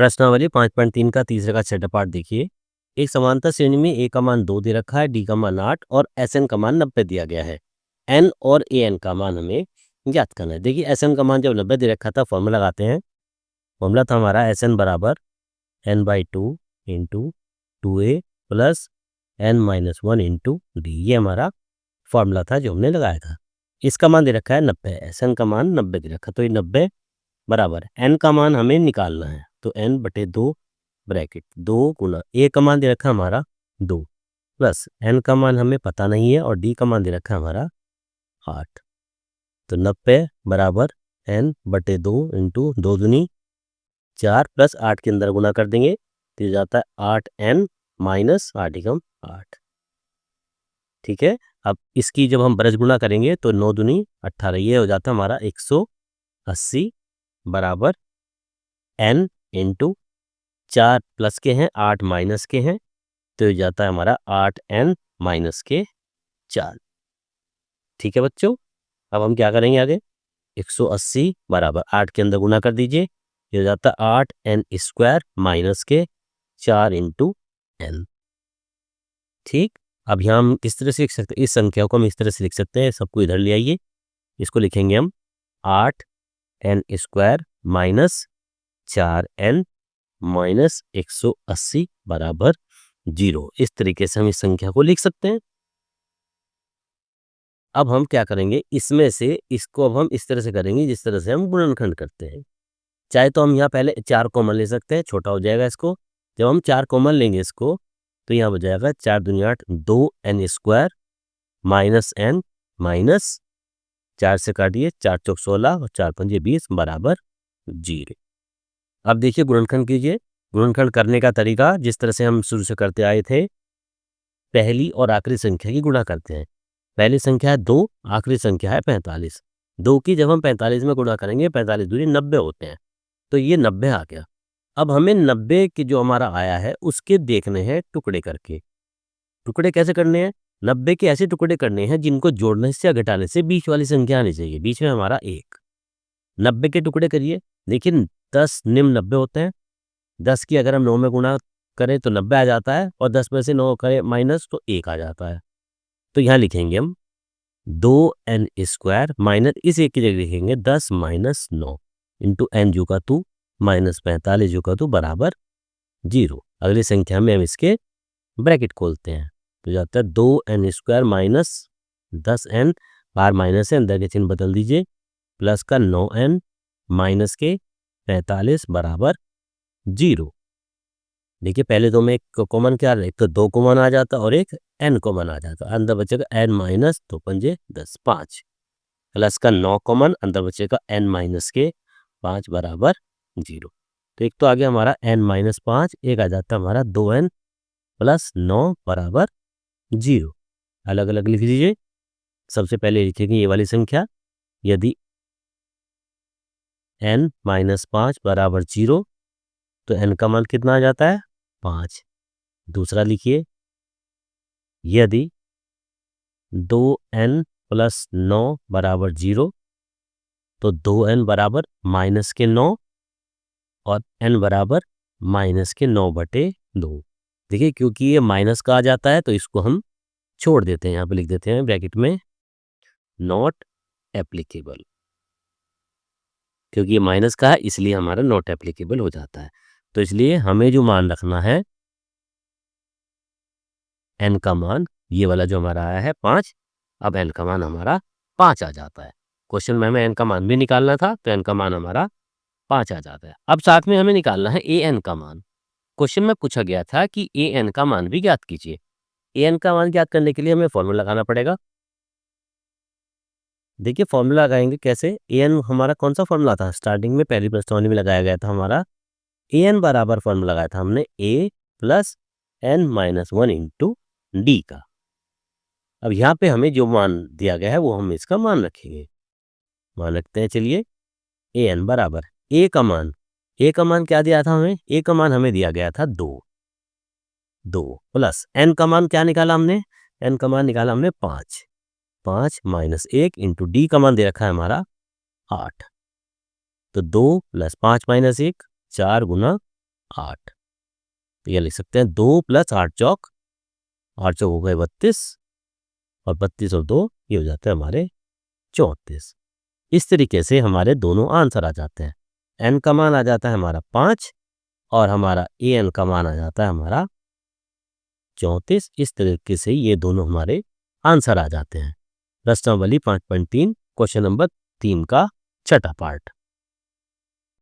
प्रश्नावली 5.3 का तीसरे का छठा पार्ट देखिए। एक समांतर श्रेणी में ए का मान 2 दे रखा है, डी का मान 8 और एस एन का मान 90 दिया गया है। एन और ए एन का मान हमें ज्ञात करना है। देखिए एस एन का मान जब 90 दे रखा था फॉर्मूला लगाते हैं। फॉर्मूला था हमारा एस एन बराबर n/2 into 2a plus n-1 into D. ये हमारा फॉर्मूला था जो हमने लगाया था। इसका मान दे रखा है 90, एस एन का मान 90 दे रखा, तो ये 90 बराबर एन का मान हमें निकालना है, तो n/2 ब्रैकेट 2 गुना ए का मान दे रखा है हमारा 2 प्लस एन का मान हमें पता नहीं है और डी का मान दे रखा है हमारा 8। तो 90 बराबर n/2 इंटू 2 दूनी 4 प्लस 8 के अंदर गुना कर देंगे तो ये जाता है 8n माइनस 8 एकम 8। ठीक है, अब इसकी जब हम ब्रज गुना करेंगे तो 9 दूनी 18, ये हो जाता है हमारा 180 बराबर n इंटू 4 प्लस के हैं 8 माइनस के हैं, तो ये जाता है हमारा 8n माइनस के 4। ठीक है बच्चों, अब हम क्या करेंगे आगे, 180 बराबर 8 के अंदर गुना कर दीजिए, ये हो जाता है 8n स्क्वायर माइनस के 4 इंटू n। ठीक, अब यहाँ हम किस तरह से लिख सकते हैं, इस संख्या को हम इस तरह से लिख सकते हैं, सबको इधर ले आइए, इसको लिखेंगे हम 8n square minus 4n minus 180 बराबर 0। इस तरीके से हम इस संख्या को लिख सकते हैं। अब हम क्या करेंगे, इसमें से इसको अब हम इस तरह से करेंगे जिस तरह से हम गुणनखंड करते हैं। चाहे तो हम यहाँ पहले 4 कॉमन ले सकते हैं, छोटा हो जाएगा इसको। जब हम 4 कॉमन लेंगे इसको तो यहाँ हो जाएगा 4 दूनी 8, 2n square minus n minus 4 से काटिए 4 चौक 16 और 4 पंजे 20 बराबर 0। अब देखिए गुणनखंड कीजिए। गुणनखंड करने का तरीका जिस तरह से हम शुरू से करते आए थे, पहली और आखिरी संख्या की गुणा करते हैं। पहली संख्या है 2, आखिरी संख्या है 45। 2 की जब हम 45 में गुणा करेंगे 45 दूनी 90 होते हैं, तो ये 90 आ गया। अब हमें 90 की जो हमारा आया है उसके देखने हैं टुकड़े करके। टुकड़े कैसे करने हैं, 90 के ऐसे टुकड़े करने हैं जिनको जोड़ने से या घटाने से बीच वाली संख्या आनी चाहिए। बीच में हमारा 1। 90 के टुकड़े करिए, देखिए 10 निम्न 90 होते हैं। 10 की अगर हम 9 में गुणा करें तो 90 आ जाता है और 10 में से 9 करें माइनस तो 1 आ जाता है। तो यहाँ लिखेंगे हम 2n स्क्वायर माइनस इस 1 की जगह लिखेंगे 10 माइनस 9 इंटू n जू का 2 माइनस 45 जू का 2 बराबर 0। अगली संख्या में हम इसके ब्रैकेट खोलते हैं तो जाता है 2n स्क्वायर माइनस 10n, बाहर माइनस है अंदर के चिन्ह बदल दीजिए, प्लस का 9n माइनस के 45 बराबर 0। देखिए पहले दो में एक कॉमन क्या रहा, एक तो 2 कॉमन आ जाता और एक n कॉमन आ जाता, अंदर बचेगा n माइनस 2 पंजे 10 5, प्लस का 9 कॉमन, अंदर बचेगा n माइनस के 5 बराबर 0। तो एक तो आ गया हमारा n माइनस 5, एक आ जाता हमारा 2n प्लस 9 बराबर 0। अलग अलग लिख लीजिए। सबसे पहले लिखेंगे ये वाली संख्या, यदि n माइनस 5 बराबर 0 तो n का मान कितना आ जाता है 5। दूसरा लिखिए, यदि 2n प्लस 9 बराबर 0 तो 2n बराबर माइनस के 9 और n बराबर माइनस के 9/2। देखिए क्योंकि ये माइनस का आ जाता है तो इसको हम छोड़ देते हैं, यहाँ पे लिख देते हैं ब्रैकेट में नॉट एप्लीकेबल। क्योंकि ये माइनस का है इसलिए हमारा नॉट एप्लीकेबल हो जाता है। तो इसलिए हमें जो मान रखना है n का मान, ये वाला जो हमारा आया है 5, अब n का मान हमारा 5 आ जाता है। क्वेश्चन में हमें n का मान भी निकालना था तो n का मान हमारा 5 आ जाता है। अब साथ में हमें निकालना है an का मान। क्वेश्चन में पूछा गया था कि an का मान भी ज्ञात कीजिए। an का मान ज्ञात करने के लिए हमें फॉर्मूला लगाना पड़ेगा। देखिए फॉर्मूला लगाएंगे कैसे, an हमारा कौन सा फॉर्मूला था, स्टार्टिंग में पहली प्रश्नावली में लगाया गया था हमारा an बराबर फॉर्मूला लगाया था हमने a plus n-1 into D का। अब यहाँ पे हमें जो मान दिया गया है वो हम इसका मान रखेंगे। मान रखते हैं, चलिए an बराबर a का मान क्या दिया था हमें, a का मान हमें दिया गया था 2 प्लस n का मान क्या निकाला हमने, n का मान निकाला हमने 5 माइनस 1 इंटू डी का मान दे रखा है हमारा 8। तो 2 प्लस 5 माइनस 1 4 गुना 8। तो ये लिख सकते हैं 2 + 8 चौक, 8 चौक हो गए 32 और 32 और 2 ये हो जाते हैं हमारे 34। इस तरीके से हमारे दोनों आंसर आ जाते हैं। एन का मान आ जाता है हमारा 5 और हमारा ए एन का मान आ जाता है हमारा 34। इस तरीके से ये दोनों हमारे आंसर आ जाते हैं। प्रश्नावली 5.3 क्वेश्चन नंबर 3 का छठा पार्ट।